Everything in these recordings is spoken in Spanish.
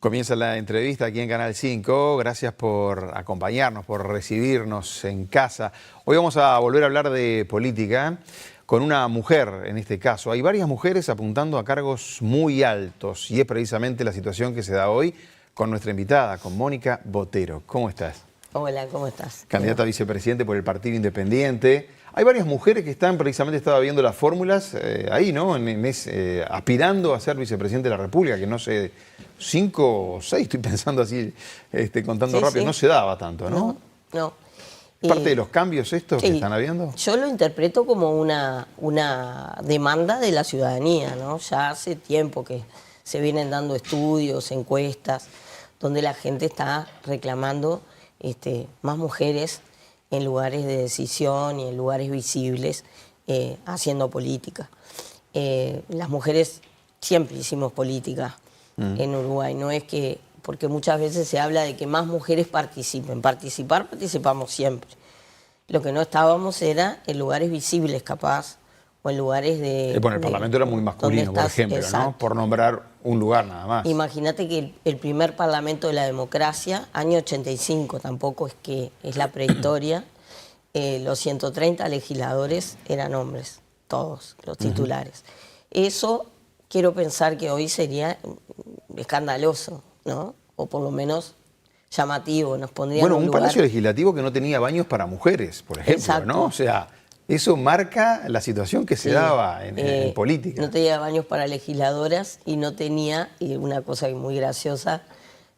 Comienza la entrevista aquí en Canal 5. Gracias por acompañarnos, por recibirnos en casa. Hoy vamos a volver a hablar de política con una mujer en este caso. Hay varias mujeres apuntando a cargos muy altos y es precisamente la situación que se da hoy con nuestra invitada, con Mónica Botero. ¿Cómo estás? Hola, ¿cómo estás? Candidata a vicepresidente por el Partido Independiente. Hay varias mujeres que están, precisamente estaba viendo las fórmulas ahí, ¿no? Aspirando a ser vicepresidente de la República, que no sé, 5 o 6, estoy pensando así, contando rápido, sí. No se daba tanto, ¿no? No. ¿Parte de los cambios estos que están habiendo? Yo lo interpreto como una demanda de la ciudadanía, ¿no? Ya hace tiempo que se vienen dando estudios, encuestas, donde la gente está reclamando más mujeres en lugares de decisión y en lugares visibles haciendo política. Las mujeres siempre hicimos política en Uruguay, no es que, porque muchas veces se habla de que más mujeres participen. Participamos siempre. Lo que no estábamos era en lugares visibles capaz, o en lugares de... Bueno, el Parlamento era muy masculino, por ejemplo, ¿no? Por nombrar un lugar nada más. Imagínate que el primer Parlamento de la democracia, año 85, tampoco es que es la prehistoria, los 130 legisladores eran hombres, todos, los titulares. Eso quiero pensar que hoy sería escandaloso, ¿no? O por lo menos llamativo, nos pondría bueno, en un palacio lugar... legislativo que no tenía baños para mujeres, por ejemplo, Exacto. ¿no? O sea, eso marca la situación que se daba en política. No tenía baños para legisladoras y no tenía, y una cosa muy graciosa,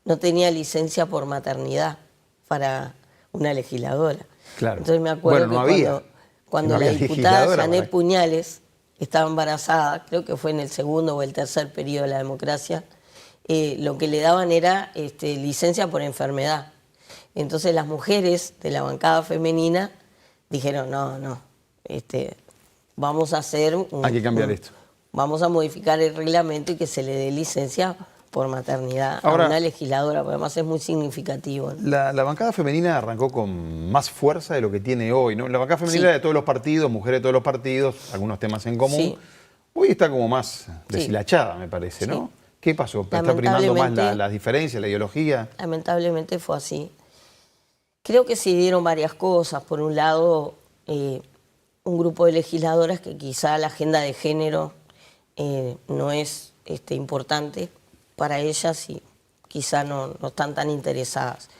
no tenía licencia por maternidad para una legisladora. Claro. Entonces me acuerdo cuando la diputada Janet Puñales estaba embarazada, creo que fue en el segundo o el tercer periodo de la democracia, lo que le daban era licencia por enfermedad. Entonces las mujeres de la bancada femenina dijeron, no, vamos a hacer hay que cambiar esto. Vamos a modificar el reglamento y que se le dé licencia por maternidad a una legisladora, porque además es muy significativo, ¿no? La bancada femenina arrancó con más fuerza de lo que tiene hoy, ¿no? La bancada femenina de todos los partidos, mujeres de todos los partidos, algunos temas en común. Sí. Hoy está como más deshilachada, me parece, ¿no? ¿Qué pasó? ¿Está primando más las diferencias, la ideología? Lamentablemente fue así. Creo que se dieron varias cosas. Por un lado, un grupo de legisladoras que quizá la agenda de género no es importante para ellas y quizá no están tan interesadas.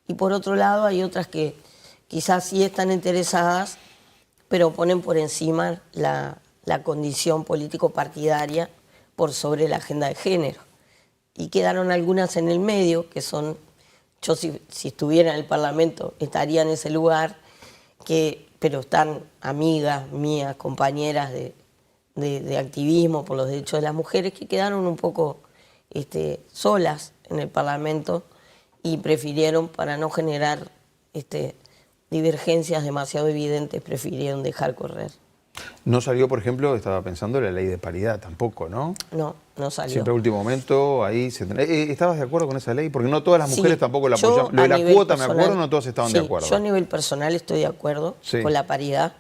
Y por otro lado hay otras que quizás sí están interesadas, pero ponen por encima la condición político-partidaria por sobre la agenda de género. Y quedaron algunas en el medio, que son, yo si estuviera en el Parlamento estaría en ese lugar, pero están amigas mías, compañeras de activismo por los derechos de las mujeres, que quedaron un poco solas en el Parlamento y prefirieron, para no generar divergencias demasiado evidentes, prefirieron dejar correr. No salió, por ejemplo, estaba pensando, la ley de paridad tampoco, ¿no? No salió. Siempre a último momento, ahí ¿estabas de acuerdo con esa ley? Porque no todas las mujeres tampoco la apoyaban. Lo de la cuota, me acuerdo, no todas estaban de acuerdo. Yo a nivel personal estoy de acuerdo con la paridad,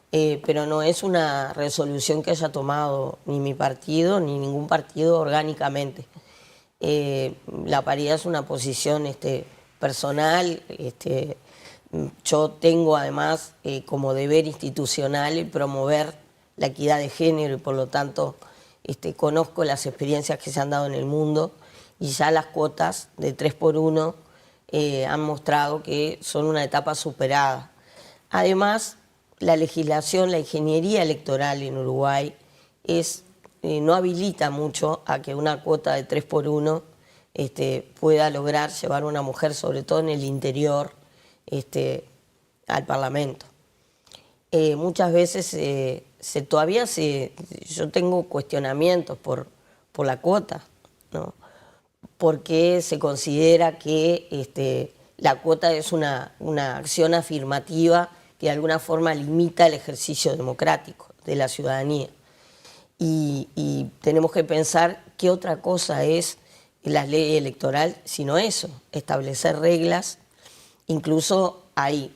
pero no es una resolución que haya tomado ni mi partido ni ningún partido orgánicamente. La paridad es una posición personal. Yo tengo además como deber institucional el promover la equidad de género y por lo tanto conozco las experiencias que se han dado en el mundo y ya las cuotas de 3x1 han mostrado que son una etapa superada. Además, la legislación, la ingeniería electoral en Uruguay no habilita mucho a que una cuota de 3x1 pueda lograr llevar a una mujer, sobre todo en el interior, al Parlamento. Muchas veces yo tengo cuestionamientos por la cuota, ¿no? Porque se considera que la cuota es una acción afirmativa que de alguna forma limita el ejercicio democrático de la ciudadanía. Y tenemos que pensar qué otra cosa es la ley electoral, sino eso, establecer reglas. Incluso hay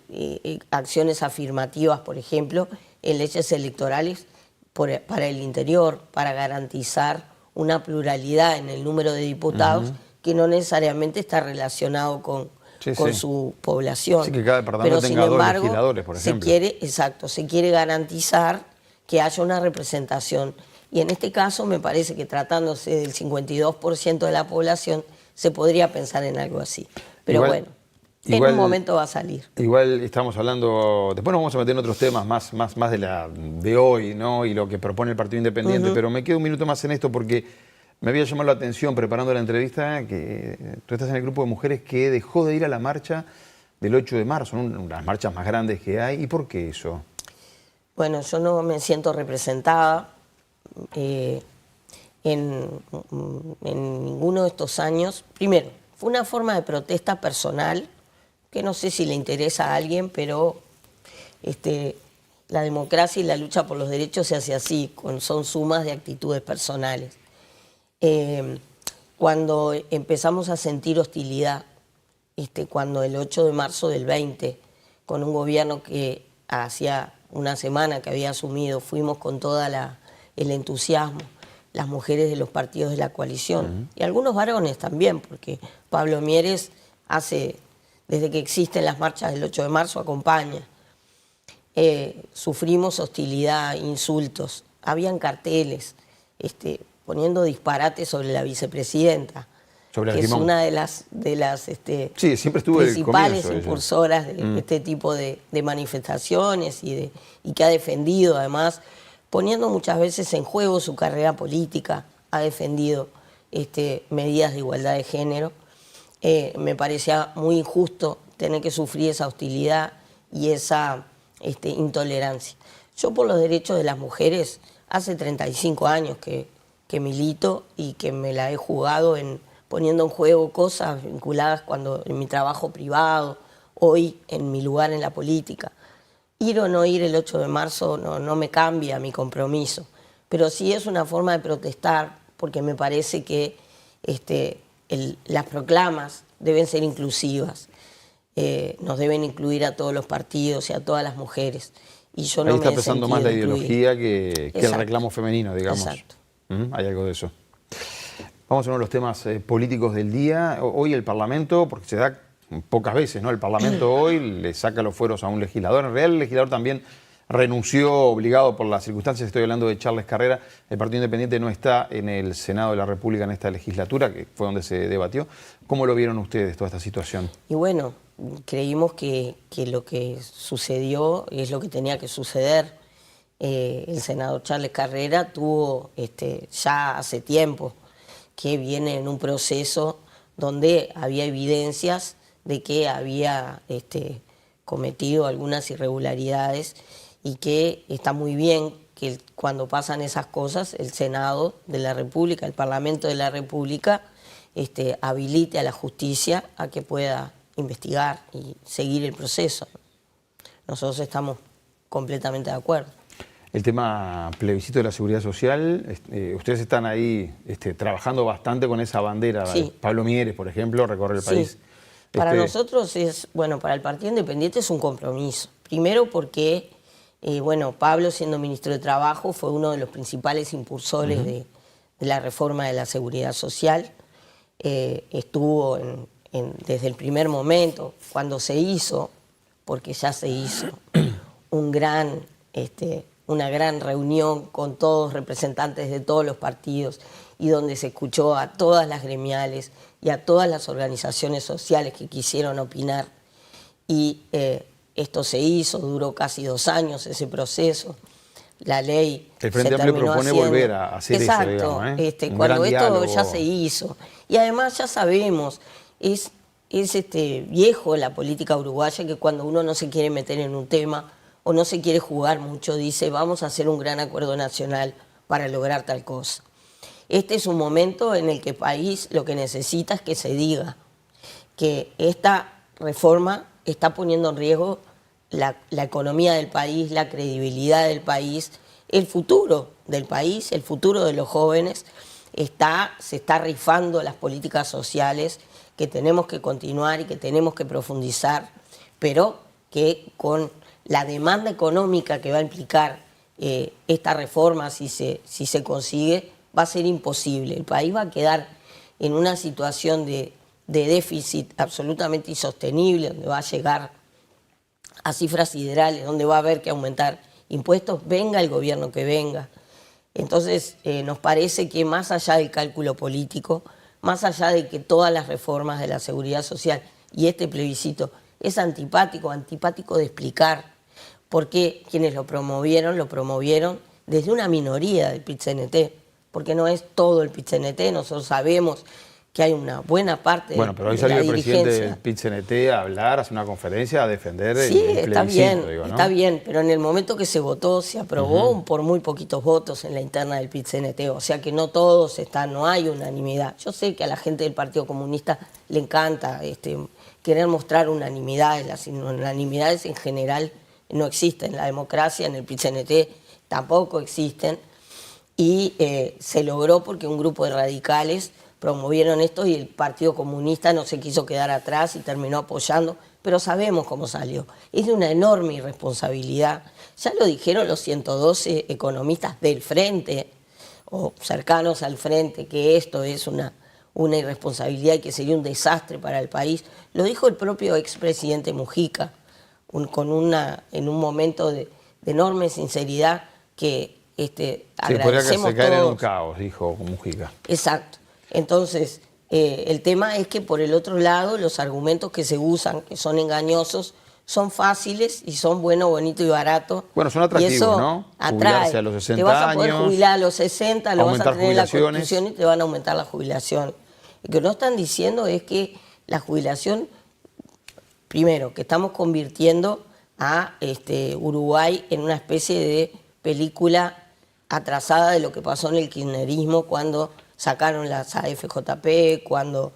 acciones afirmativas, por ejemplo, en leyes electorales para el interior, para garantizar una pluralidad en el número de diputados que no necesariamente está relacionado con su población. Sí, que cada departamento tenga dos legisladores, por ejemplo. Se quiere garantizar que haya una representación. Y en este caso me parece que tratándose del 52% de la población se podría pensar en algo así. Pero bueno, en un momento va a salir. Igual estamos hablando, después nos vamos a meter en otros temas más de hoy, ¿no? Y lo que propone el Partido Independiente, pero me quedo un minuto más en esto porque me había llamado la atención preparando la entrevista que tú estás en el grupo de mujeres que dejó de ir a la marcha del 8 de marzo, una de las marchas más grandes que hay. ¿Y por qué eso? Bueno, yo no me siento representada en ninguno de estos años. Primero, fue una forma de protesta personal que no sé si le interesa a alguien, pero la democracia y la lucha por los derechos se hace así, son sumas de actitudes personales. Cuando empezamos a sentir hostilidad, cuando el 8 de marzo del 20, con un gobierno que hacía una semana que había asumido, fuimos con todo el entusiasmo, las mujeres de los partidos de la coalición, y algunos varones también, porque Pablo Mieres desde que existen las marchas del 8 de marzo, acompaña. Sufrimos hostilidad, insultos, habían carteles, poniendo disparates sobre la vicepresidenta, que es una de las siempre principales impulsoras de este tipo de manifestaciones y que ha defendido, además, poniendo muchas veces en juego su carrera política, ha defendido medidas de igualdad de género. Me parecía muy injusto tener que sufrir esa hostilidad y esa intolerancia. Yo por los derechos de las mujeres hace 35 años que milito y que me la he jugado poniendo en juego cosas vinculadas en mi trabajo privado, hoy en mi lugar en la política. Ir o no ir el 8 de marzo no me cambia mi compromiso, pero sí es una forma de protestar porque me parece que las proclamas deben ser inclusivas, nos deben incluir a todos los partidos y a todas las mujeres. Y yo no Ahí está pesando más la ideología que el reclamo femenino, digamos. Exacto. Hay algo de eso. Vamos a uno de los temas políticos del día. Hoy el Parlamento, porque se da pocas veces, ¿no? El Parlamento hoy le saca los fueros a un legislador. En realidad el legislador también renunció obligado por las circunstancias. Estoy hablando de Charles Carrera. El Partido Independiente no está en el Senado de la República en esta legislatura, que fue donde se debatió. ¿Cómo lo vieron ustedes toda esta situación? Y bueno, creímos que lo que sucedió es lo que tenía que suceder. El senador Charles Carrera tuvo ya hace tiempo que viene en un proceso donde había evidencias de que había cometido algunas irregularidades y que está muy bien que cuando pasan esas cosas el Senado de la República, el Parlamento de la República, habilite a la justicia a que pueda investigar y seguir el proceso. Nosotros estamos completamente de acuerdo. El tema plebiscito de la seguridad social, ustedes están ahí trabajando bastante con esa bandera. Sí. Pablo Mieres, por ejemplo, recorre el país. Para nosotros para el Partido Independiente es un compromiso. Primero porque, Pablo, siendo ministro de Trabajo, fue uno de los principales impulsores de la reforma de la seguridad social. Estuvo desde el primer momento, cuando se hizo, porque ya se hizo, una gran reunión con todos representantes de todos los partidos y donde se escuchó a todas las gremiales y a todas las organizaciones sociales que quisieron opinar. Y esto se hizo, duró casi 2 años ese proceso. La ley el Frente Amplio propone volver a hacer eso, digamos, cuando esto ya se hizo. Y además ya sabemos, es viejo la política uruguaya, que cuando uno no se quiere meter en un tema o no se quiere jugar mucho, dice vamos a hacer un gran acuerdo nacional para lograr tal cosa. Este es un momento en el que el país lo que necesita es que se diga que esta reforma está poniendo en riesgo la economía del país, la credibilidad del país, el futuro del país, el futuro de los jóvenes. Se está rifando las políticas sociales que tenemos que continuar y que tenemos que profundizar, pero que con la demanda económica que va a implicar esta reforma, si se consigue, va a ser imposible. El país va a quedar en una situación de déficit absolutamente insostenible, donde va a llegar a cifras siderales, donde va a haber que aumentar impuestos, venga el gobierno que venga. Entonces, nos parece que más allá del cálculo político, más allá de que todas las reformas de la seguridad social y este plebiscito es antipático de explicar por qué quienes lo promovieron desde una minoría del PIT-CNT, porque no es todo el PIT-CNT, nosotros sabemos que hay una buena parte de la dirigencia. Bueno, pero hoy salió el presidente del PIT-CNT a hablar, a hacer una conferencia, a defender el plebiscito. Está bien, digo, ¿no? está bien, pero en el momento que se votó, se aprobó por muy poquitos votos en la interna del PIT-CNT, o sea que no todos están, no hay unanimidad. Yo sé que a la gente del Partido Comunista le encanta querer mostrar unanimidades, las unanimidades en general no existen, la democracia en el PIT-CNT tampoco existen, y se logró porque un grupo de radicales promovieron esto y el Partido Comunista no se quiso quedar atrás y terminó apoyando, pero sabemos cómo salió. Es de una enorme irresponsabilidad. Ya lo dijeron los 112 economistas del Frente, o cercanos al Frente, que esto es una irresponsabilidad y que sería un desastre para el país. Lo dijo el propio expresidente Mujica, en un momento de enorme sinceridad que agradecemos podría caer en todos. un caos, dijo Mujica. Exacto. Entonces, el tema es que por el otro lado, los argumentos que se usan, que son engañosos, son fáciles y son bueno, bonito y barato. Bueno, son atractivos, y eso ¿no? Atrae. Jubilarse a los 60 te vas a poder años, jubilar a los 60, lo vas a tener en la jubilaciones. Constitución y te van a aumentar la jubilación. Lo que no están diciendo es que la jubilación, primero, que estamos convirtiendo a Uruguay en una especie de película atrasada de lo que pasó en el kirchnerismo cuando sacaron las AFJP, cuando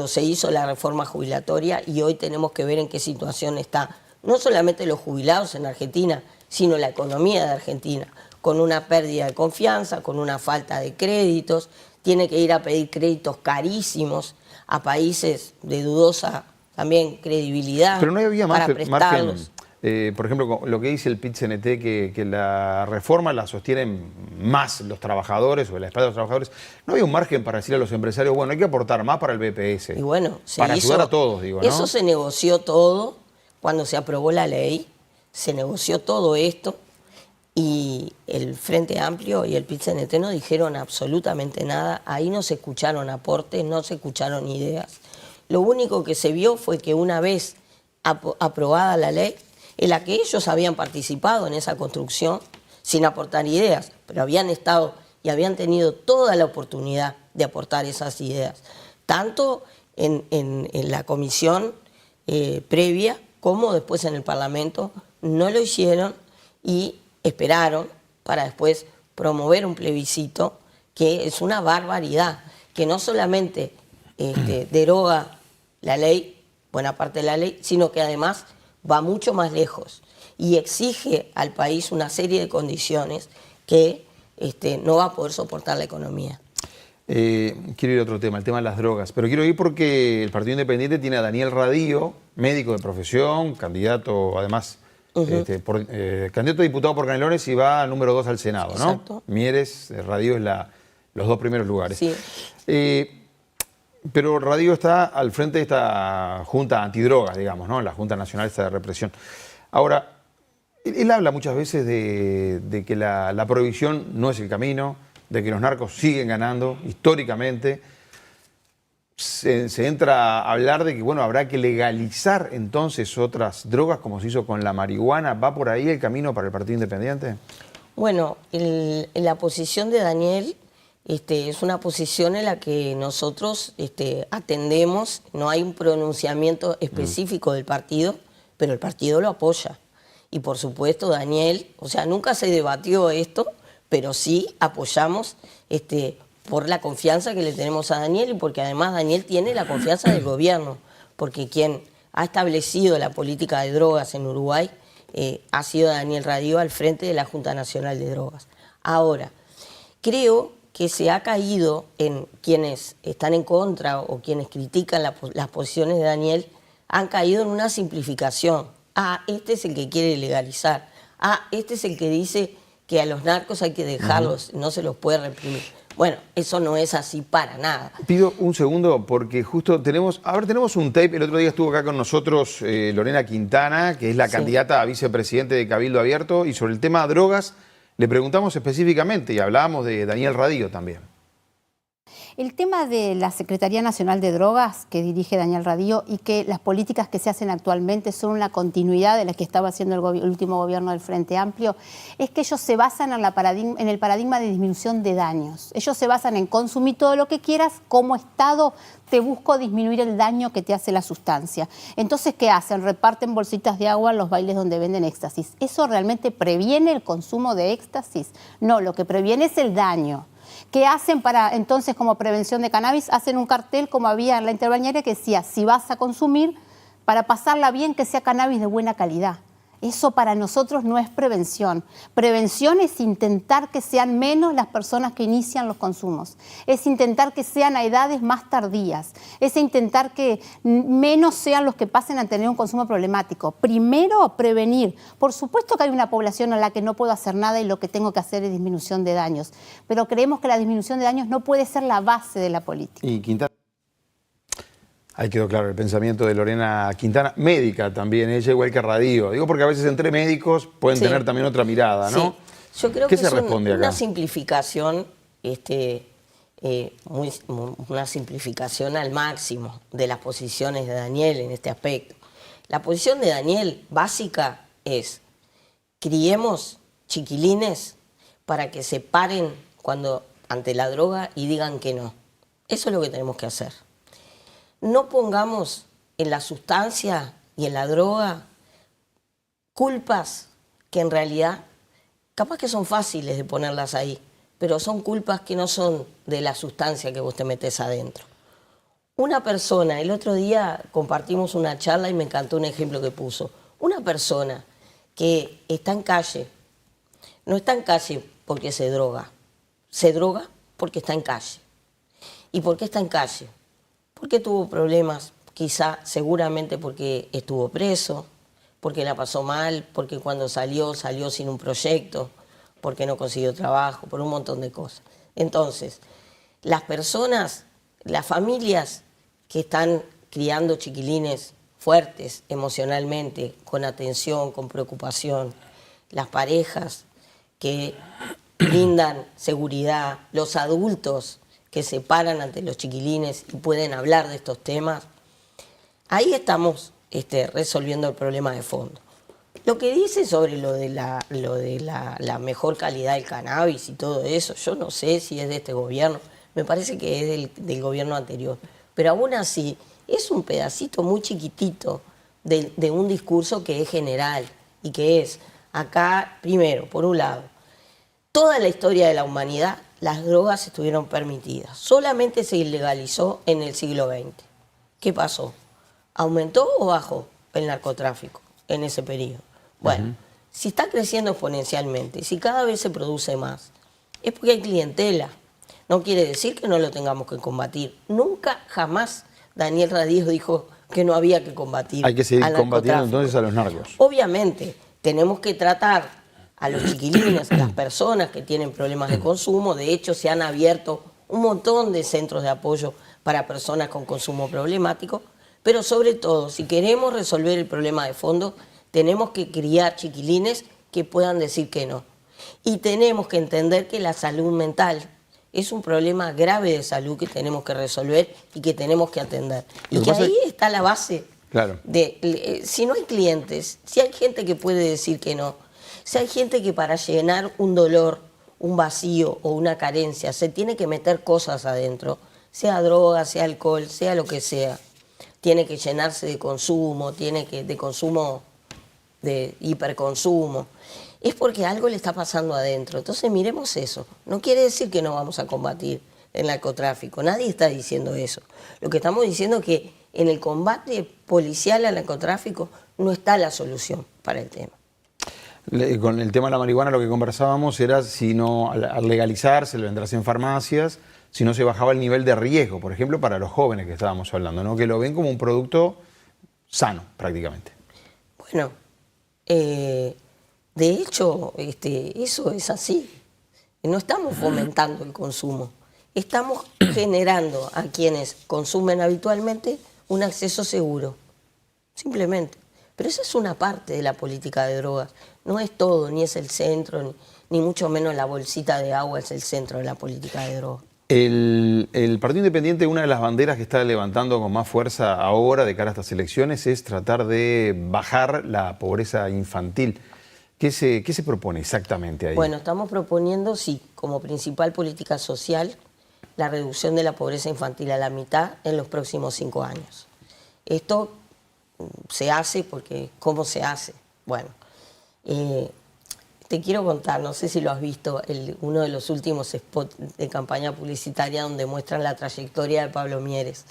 se hizo la reforma jubilatoria, y hoy tenemos que ver en qué situación está no solamente los jubilados en Argentina, sino la economía de Argentina, con una pérdida de confianza, con una falta de créditos, tiene que ir a pedir créditos carísimos a países de dudosa también credibilidad. Pero no había para prestarlos. Por ejemplo, lo que dice el PIT-CNT, que la reforma la sostienen más los trabajadores o la espalda de los trabajadores. ¿No había un margen para decir a los empresarios, bueno, hay que aportar más para el BPS? Y bueno, para ayudar a todos, digo, ¿no? Eso se negoció todo cuando se aprobó la ley, se negoció todo esto y el Frente Amplio y el PIT-CNT no dijeron absolutamente nada. Ahí no se escucharon aportes, no se escucharon ideas. Lo único que se vio fue que una vez aprobada la ley, en la que ellos habían participado en esa construcción sin aportar ideas, pero habían estado y habían tenido toda la oportunidad de aportar esas ideas, tanto en la comisión previa como después en el Parlamento. No lo hicieron y esperaron para después promover un plebiscito que es una barbaridad, que no solamente deroga la ley, buena parte de la ley, sino que además va mucho más lejos y exige al país una serie de condiciones que no va a poder soportar la economía. Quiero ir a otro tema, el tema de las drogas, pero quiero ir porque el Partido Independiente tiene a Daniel Radío, médico de profesión, candidato además, candidato a diputado por Canelones y va número 2 al Senado, ¿no? Exacto. Mieres, Radío es los dos primeros lugares. Sí. Pero Radío está al frente de esta Junta Antidrogas, digamos, ¿no? La Junta Nacional de Represión. Ahora, él habla muchas veces de que la prohibición no es el camino, de que los narcos siguen ganando históricamente. Se entra a hablar de que, bueno, habrá que legalizar entonces otras drogas como se hizo con la marihuana. ¿Va por ahí el camino para el Partido Independiente? Bueno, la posición de Daniel es una posición en la que nosotros atendemos. No hay un pronunciamiento específico del partido, pero el partido lo apoya. Y por supuesto Daniel, o sea, nunca se debatió esto, pero sí apoyamos por la confianza que le tenemos a Daniel y porque además Daniel tiene la confianza del gobierno, porque quien ha establecido la política de drogas en Uruguay ha sido Daniel Radío al frente de la Junta Nacional de Drogas. Ahora, creo que se ha caído en quienes están en contra o quienes critican las posiciones de Daniel, han caído en una simplificación. Este es el que quiere legalizar. Este es el que dice que a los narcos hay que dejarlos, no se los puede reprimir. Bueno, eso no es así para nada. Pido un segundo porque justo tenemos un tape. El otro día estuvo acá con nosotros Lorena Quintana, que es la candidata a vicepresidente de Cabildo Abierto, y sobre el tema de drogas le preguntamos específicamente y hablábamos de Daniel Radío también. El tema de la Secretaría Nacional de Drogas, que dirige Daniel Radío, y que las políticas que se hacen actualmente son una continuidad de las que estaba haciendo el último gobierno del Frente Amplio, es que ellos se basan en el paradigma de disminución de daños. Ellos se basan en consumir todo lo que quieras, como Estado te busco disminuir el daño que te hace la sustancia. Entonces, ¿qué hacen? Reparten bolsitas de agua en los bailes donde venden éxtasis. ¿Eso realmente previene el consumo de éxtasis? No, lo que previene es el daño. ¿Qué hacen para, entonces, como prevención de cannabis? Hacen un cartel, como había en la interbañera, que decía, si vas a consumir, para pasarla bien, que sea cannabis de buena calidad. Eso para nosotros no es prevención. Prevención es intentar que sean menos las personas que inician los consumos. Es intentar que sean a edades más tardías. Es intentar que menos sean los que pasen a tener un consumo problemático. Primero, prevenir. Por supuesto que hay una población a la que no puedo hacer nada y lo que tengo que hacer es disminución de daños. Pero creemos que la disminución de daños no puede ser la base de la política. Y Quintana. Ahí quedó claro el pensamiento de Lorena Quintana, médica también, ella igual que Radío. Digo porque a veces entre médicos pueden tener también otra mirada, ¿no? Sí. Yo creo ¿Qué que se es responde acá? Una simplificación, una simplificación al máximo de las posiciones de Daniel en este aspecto. La posición de Daniel básica es: criemos chiquilines para que se paren ante la droga y digan que no. Eso es lo que tenemos que hacer. No pongamos en la sustancia y en la droga culpas que en realidad capaz que son fáciles de ponerlas ahí, pero son culpas que no son de la sustancia que vos te metés adentro. Una persona, el otro día compartimos una charla y me encantó un ejemplo que puso. Una persona que está en calle, no está en calle porque se droga porque está en calle. ¿Y por qué está en calle? Porque tuvo problemas, quizá, seguramente porque estuvo preso, porque la pasó mal, porque cuando salió sin un proyecto, porque no consiguió trabajo, por un montón de cosas. Entonces, las personas, las familias que están criando chiquilines fuertes emocionalmente, con atención, con preocupación, las parejas que brindan seguridad, los adultos que se paran ante los chiquilines y pueden hablar de estos temas, ahí estamos resolviendo el problema de fondo. Lo que dice sobre lo de la mejor calidad del cannabis y todo eso, yo no sé si es de este gobierno, me parece que es del gobierno anterior, pero aún así es un pedacito muy chiquitito de un discurso que es general y que es, acá, primero, por un lado, toda la historia de la humanidad, las drogas estuvieron permitidas. Solamente se ilegalizó en el siglo XX. ¿Qué pasó? ¿Aumentó o bajó el narcotráfico en ese periodo? Bueno, si está creciendo exponencialmente, si cada vez se produce más, es porque hay clientela. No quiere decir que no lo tengamos que combatir. Nunca, jamás, Daniel Radío dijo que no había que combatir. Hay que seguir combatiendo entonces a los narcos. Obviamente, tenemos que tratar a los chiquilines, a las personas que tienen problemas de consumo. De hecho, se han abierto un montón de centros de apoyo para personas con consumo problemático, pero sobre todo, si queremos resolver el problema de fondo, tenemos que criar chiquilines que puedan decir que no. Y tenemos que entender que la salud mental es un problema grave de salud que tenemos que resolver y que tenemos que atender. Y que ahí está la base. Claro. Si no hay clientes, si hay gente que puede decir que no, si hay gente que para llenar un dolor, un vacío o una carencia se tiene que meter cosas adentro, sea droga, sea alcohol, sea lo que sea, tiene que llenarse de consumo, de consumo, de hiperconsumo, es porque algo le está pasando adentro. Entonces miremos eso. No quiere decir que no vamos a combatir el narcotráfico, nadie está diciendo eso. Lo que estamos diciendo es que en el combate policial al narcotráfico no está la solución para el tema. Con el tema de la marihuana lo que conversábamos era si no, al legalizarse, lo vendrás en farmacias, si no se bajaba el nivel de riesgo, por ejemplo, para los jóvenes que estábamos hablando, ¿no? Que lo ven como un producto sano, prácticamente. Bueno, de hecho, eso es así. No estamos fomentando el consumo, estamos generando a quienes consumen habitualmente un acceso seguro, simplemente. Pero esa es una parte de la política de drogas, no es todo, ni es el centro, ni mucho menos la bolsita de agua es el centro de la política de drogas. El Partido Independiente, una de las banderas que está levantando con más fuerza ahora de cara a estas elecciones es tratar de bajar la pobreza infantil. ¿Qué se propone exactamente ahí? Bueno, estamos proponiendo, sí, como principal política social, la reducción de la pobreza infantil a la mitad en los próximos 5 años. Esto se hace porque, ¿cómo se hace? Bueno, te quiero contar, no sé si lo has visto, uno de los últimos spots de campaña publicitaria donde muestran la trayectoria de Pablo Mieres.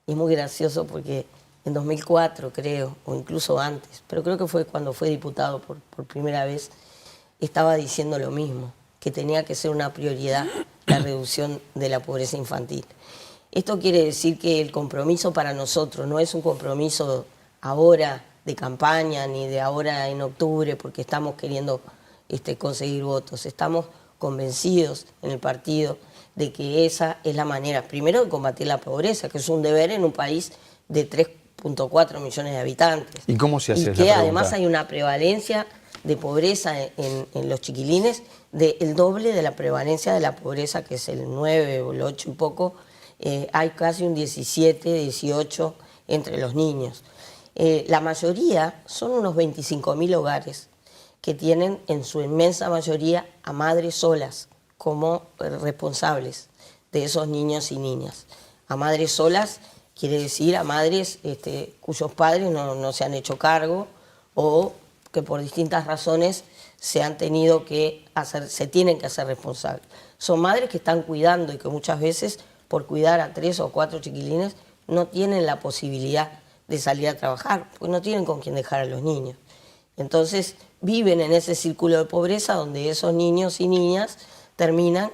Es muy gracioso porque en 2004, creo, o incluso antes, pero creo que fue cuando fue diputado por primera vez, estaba diciendo lo mismo, que tenía que ser una prioridad la reducción de la pobreza infantil. Esto quiere decir que el compromiso para nosotros no es un compromiso ahora de campaña, ni de ahora en octubre, porque estamos queriendo conseguir votos. Estamos convencidos en el partido de que esa es la manera, primero, de combatir la pobreza, que es un deber en un país de 3.4 millones de habitantes. ¿Y cómo se hace? Y que además hay una prevalencia de pobreza en los chiquilines del doble de la prevalencia de la pobreza, que es el 9 o el 8 y poco. Hay casi un 17, 18 entre los niños. La mayoría son unos 25.000 hogares que tienen en su inmensa mayoría a madres solas como responsables de esos niños y niñas. A madres solas quiere decir a madres cuyos padres no se han hecho cargo o que por distintas razones se tienen que hacer responsables. Son madres que están cuidando y que muchas veces por cuidar a 3 o 4 chiquilines no tienen la posibilidad de salir a trabajar, porque no tienen con quién dejar a los niños. Entonces viven en ese círculo de pobreza donde esos niños y niñas terminan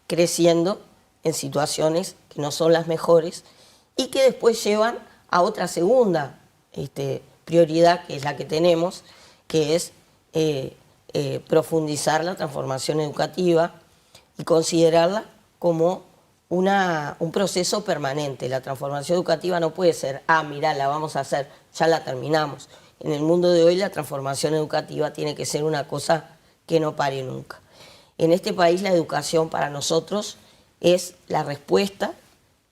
creciendo en situaciones que no son las mejores y que después llevan a otra segunda prioridad, que es la que tenemos, que es profundizar la transformación educativa y considerarla como un proceso permanente. La transformación educativa no puede ser, mirá, la vamos a hacer, ya la terminamos. En el mundo de hoy la transformación educativa tiene que ser una cosa que no pare nunca. En este país la educación para nosotros es la respuesta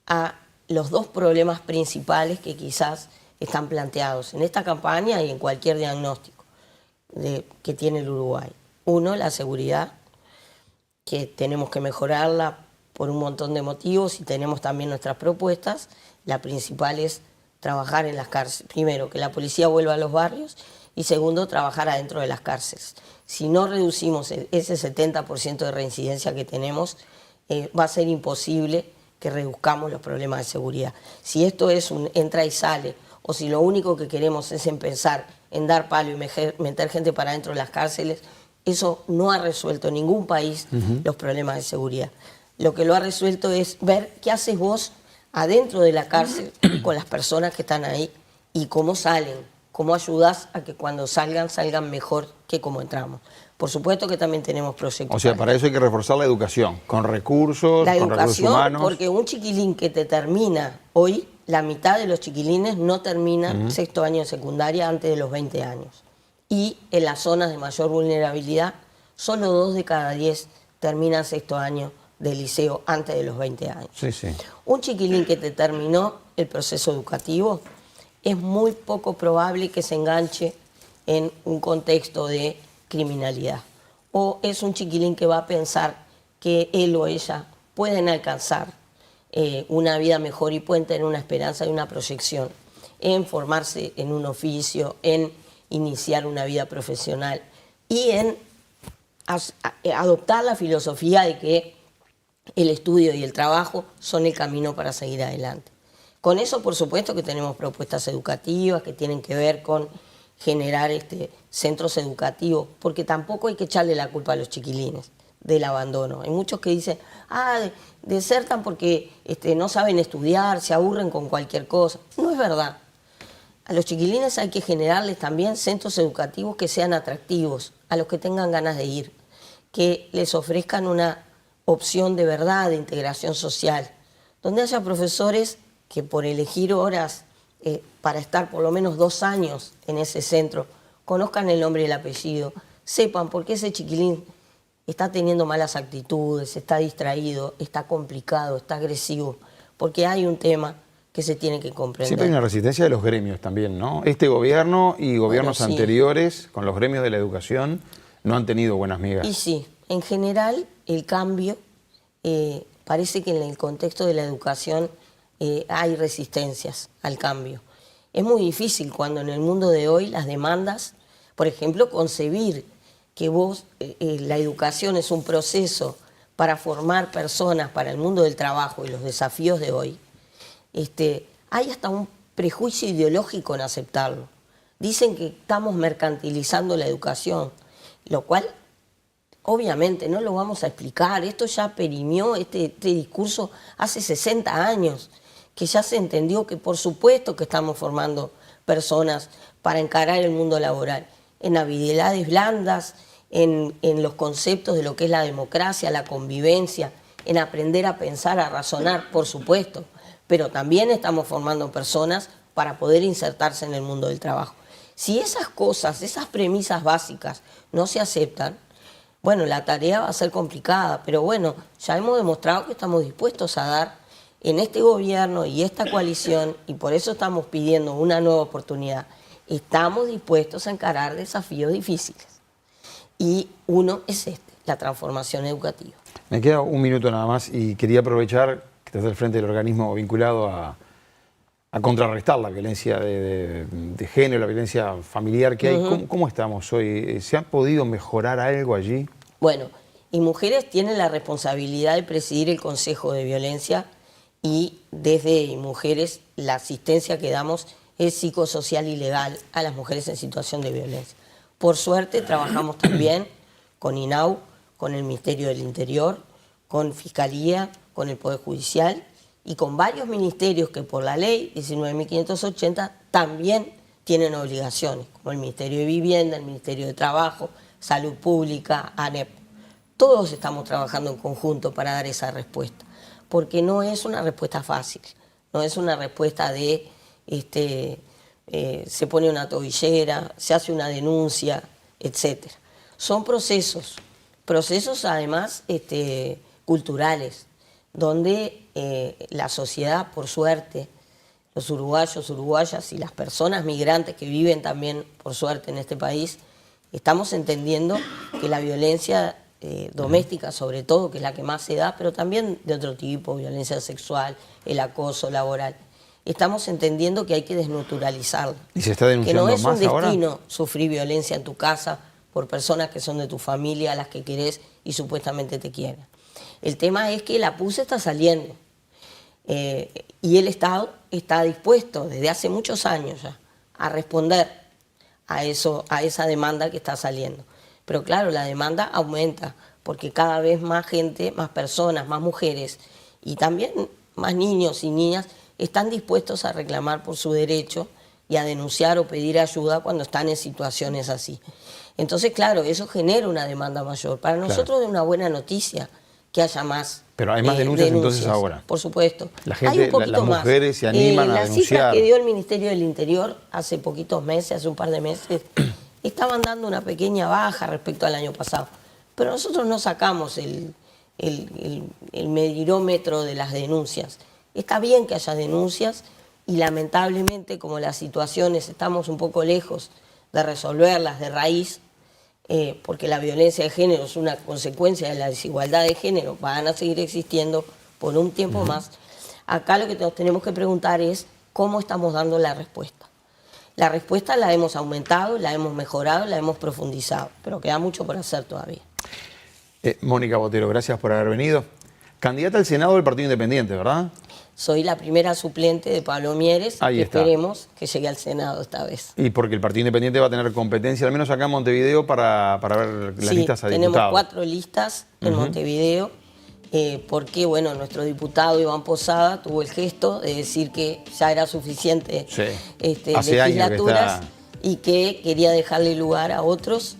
a los dos problemas principales que quizás están planteados en esta campaña y en cualquier diagnóstico que tiene el Uruguay. Uno, la seguridad, que tenemos que mejorarla por un montón de motivos y tenemos también nuestras propuestas. La principal es trabajar en las cárceles. Primero, que la policía vuelva a los barrios y segundo, trabajar adentro de las cárceles. Si no reducimos ese 70% de reincidencia que tenemos, va a ser imposible que reduzcamos los problemas de seguridad. Si esto es un entra y sale, o si lo único que queremos es empezar en dar palo y meter gente para adentro de las cárceles, eso no ha resuelto en ningún país los problemas de seguridad. Lo que lo ha resuelto es ver qué haces vos adentro de la cárcel con las personas que están ahí y cómo salen, cómo ayudás a que cuando salgan mejor que como entramos. Por supuesto que también tenemos proyectos. O sea, para eso hay que reforzar la educación, con recursos, con recursos humanos. Porque un chiquilín que te termina hoy, la mitad de los chiquilines no terminan sexto año de secundaria antes de los 20 años. Y en las zonas de mayor vulnerabilidad, solo 2 de cada 10 terminan sexto año de liceo antes de los 20 años. Sí, sí. Un chiquilín que te terminó el proceso educativo, es muy poco probable que se enganche en un contexto de criminalidad. O es un chiquilín que va a pensar que él o ella pueden alcanzar una vida mejor y pueden tener una esperanza y una proyección en formarse en un oficio, en iniciar una vida profesional y en adoptar la filosofía de que el estudio y el trabajo son el camino para seguir adelante. Con eso, por supuesto, que tenemos propuestas educativas que tienen que ver con generar centros educativos, porque tampoco hay que echarle la culpa a los chiquilines del abandono. Hay muchos que dicen, desertan porque no saben estudiar, se aburren con cualquier cosa. No es verdad. A los chiquilines hay que generarles también centros educativos que sean atractivos, a los que tengan ganas de ir, que les ofrezcan una opción de verdad de integración social, donde haya profesores que por elegir horas para estar por lo menos 2 años en ese centro, conozcan el nombre y el apellido, sepan por qué ese chiquilín está teniendo malas actitudes, está distraído, está complicado, está agresivo, porque hay un tema que se tiene que comprender. Siempre hay una resistencia de los gremios también, ¿no? Este gobierno y gobiernos anteriores, con los gremios de la educación, no han tenido buenas migas. Y sí, en general el cambio, parece que en el contexto de la educación hay resistencias al cambio. Es muy difícil cuando en el mundo de hoy las demandas, por ejemplo, concebir que la educación es un proceso para formar personas para el mundo del trabajo y los desafíos de hoy, hay hasta un prejuicio ideológico en aceptarlo. Dicen que estamos mercantilizando la educación, lo cual obviamente no lo vamos a explicar. Esto ya perimió este discurso hace 60 años, que ya se entendió que por supuesto que estamos formando personas para encarar el mundo laboral, en habilidades blandas, en los conceptos de lo que es la democracia, la convivencia, en aprender a pensar, a razonar, por supuesto, pero también estamos formando personas para poder insertarse en el mundo del trabajo. Si esas cosas, esas premisas básicas no se aceptan, bueno, la tarea va a ser complicada, pero bueno, ya hemos demostrado que estamos dispuestos a dar en este gobierno y esta coalición, y por eso estamos pidiendo una nueva oportunidad. Estamos dispuestos a encarar desafíos difíciles. Y uno es la transformación educativa. Me queda un minuto nada más y quería aprovechar que estás al frente del organismo vinculado a contrarrestar la violencia de género, la violencia familiar que hay. ¿Cómo estamos hoy? ¿Se ha podido mejorar algo allí? Bueno, y Mujeres tienen la responsabilidad de presidir el Consejo de Violencia, y desde Mujeres la asistencia que damos es psicosocial y legal a las mujeres en situación de violencia. Por suerte trabajamos también con INAU, con el Ministerio del Interior, con Fiscalía, con el Poder Judicial y con varios ministerios que por la ley 19.580 también tienen obligaciones, como el Ministerio de Vivienda, el Ministerio de Trabajo, Salud Pública, ANEP. Todos estamos trabajando en conjunto para dar esa respuesta, porque no es una respuesta fácil, no es una respuesta de se pone una tobillera, se hace una denuncia, etc. Son procesos además culturales, donde la sociedad, por suerte, los uruguayos, uruguayas y las personas migrantes que viven también, por suerte, en este país, estamos entendiendo que la violencia doméstica, sobre todo, que es la que más se da, pero también de otro tipo, violencia sexual, el acoso laboral, estamos entendiendo que hay que desnaturalizarla. ¿Y se está denunciando más ahora? Que no es un destino sufrir violencia en tu casa por personas que son de tu familia, a las que querés y supuestamente te quieren. El tema es que la PUSE está saliendo y el Estado está dispuesto desde hace muchos años ya a responder a esa demanda que está saliendo. Pero claro, la demanda aumenta porque cada vez más gente, más personas, más mujeres y también más niños y niñas están dispuestos a reclamar por su derecho y a denunciar o pedir ayuda cuando están en situaciones así. Entonces, claro, eso genera una demanda mayor. Para nosotros es una buena noticia que haya más. Pero hay más denuncias entonces ahora. Por supuesto. La gente, las mujeres se animan a denunciar. Las cifras que dio el Ministerio del Interior hace poquitos meses, hace un par de meses, estaban dando una pequeña baja respecto al año pasado. Pero nosotros no sacamos el medirómetro de las denuncias. Está bien que haya denuncias y lamentablemente, como las situaciones estamos un poco lejos de resolverlas de raíz, porque la violencia de género es una consecuencia de la desigualdad de género, van a seguir existiendo por un tiempo más. Acá lo que nos tenemos que preguntar es cómo estamos dando la respuesta. La respuesta la hemos aumentado, la hemos mejorado, la hemos profundizado, pero queda mucho por hacer todavía. Mónica Botero, gracias por haber venido. Candidata al Senado del Partido Independiente, ¿verdad? Soy la primera suplente de Pablo Mieres, y esperemos que llegue al Senado esta vez. Y porque el Partido Independiente va a tener competencia, al menos acá en Montevideo, para ver las listas a diputados. Tenemos 4 listas en Montevideo, porque bueno, nuestro diputado Iván Posada tuvo el gesto de decir que ya era suficiente legislaturas y que quería dejarle lugar a otros,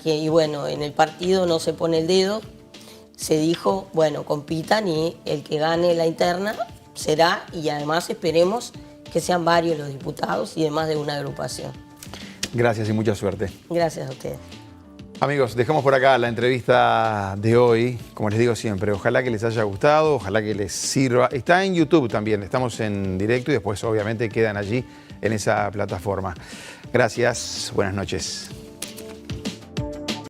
y bueno, en el partido no se pone el dedo. se dijo, bueno, compitan y el que gane la interna será, y además esperemos que sean varios los diputados y demás de una agrupación. Gracias y mucha suerte. Gracias a ustedes. Amigos, dejamos por acá la entrevista de hoy. Como les digo siempre, ojalá que les haya gustado, ojalá que les sirva. Está en YouTube también, estamos en directo y después obviamente quedan allí en esa plataforma. Gracias, buenas noches.